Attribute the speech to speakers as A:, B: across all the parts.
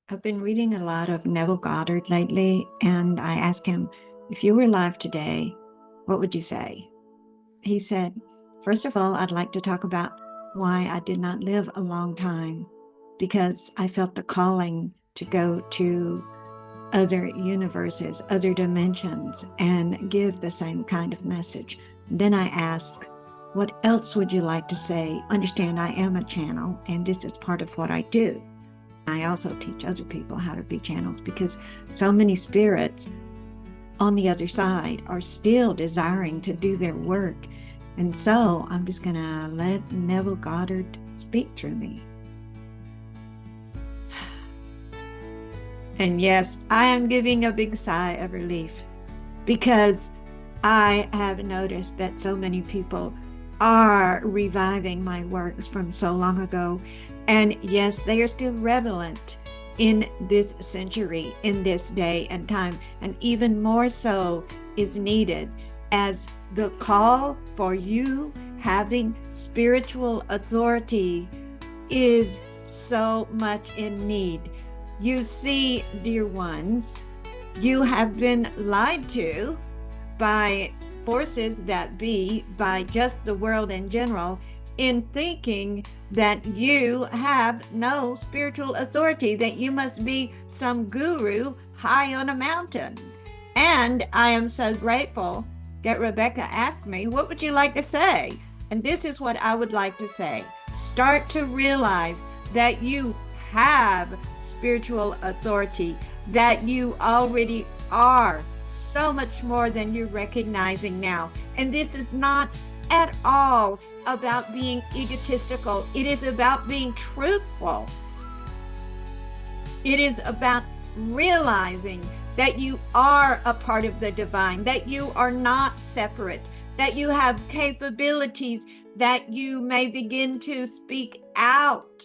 A: I've been reading a lot of Neville Goddard lately, and I asked him, if you were alive today, what would you say? He said, first of all, I'd like to talk about why I did not live a long time, because I felt the calling to go to other universes, other dimensions, and give the same kind of message. And then I asked, what else would you like to say? Understand, I am a channel, and this is part of what I do. I also teach other people how to be channels because so many spirits on the other side are still desiring to do their work. And so I'm just going to let Neville Goddard speak through me. And yes, I am giving a big sigh of relief because I have noticed that so many people are reviving my works from so long ago. And yes, they are still relevant in this century, in this day and time. And even more so is needed as the call for you having spiritual authority is so much in need. You see, dear ones, you have been lied to by forces that be, by just the world in general, in thinking that you have no spiritual authority, that you must be some guru high on a mountain. And I am so grateful that Rebecca asked me, what would you like to say? And this is what I would like to say. Start to realize that you have spiritual authority, that you already are so much more than you're recognizing now. And this is not at all about being egotistical. It is about being truthful. It is about realizing that you are a part of the divine, that you are not separate, that you have capabilities, that you may begin to speak out.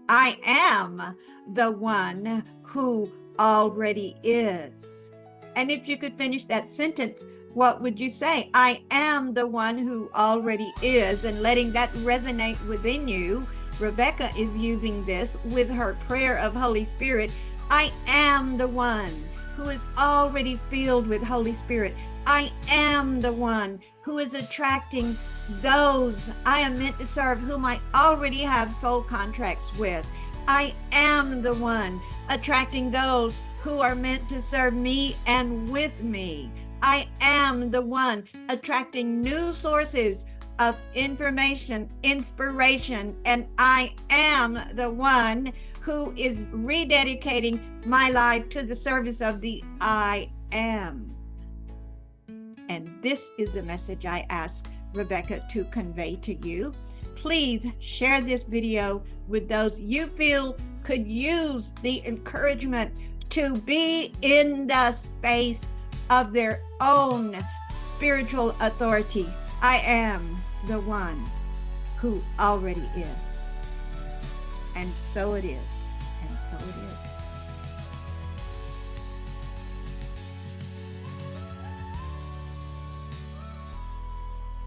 A: I am the one who already is. And if you could finish that sentence, what would you say? I am the one who already is, and letting that resonate within you. Rebecca is using this with her prayer of Holy Spirit. I am the one who is already filled with Holy Spirit. I am the one who is attracting those I am meant to serve, whom I already have soul contracts with. I am the one attracting those who are meant to serve me and with me. I am the one attracting new sources of information, inspiration, and I am the one who is rededicating my life to the service of the I am. And this is the message I ask Rebecca to convey to you. Please share this video with those you feel could use the encouragement to be in the space of their own spiritual authority. I am the one who already is. And so it is. And so it is.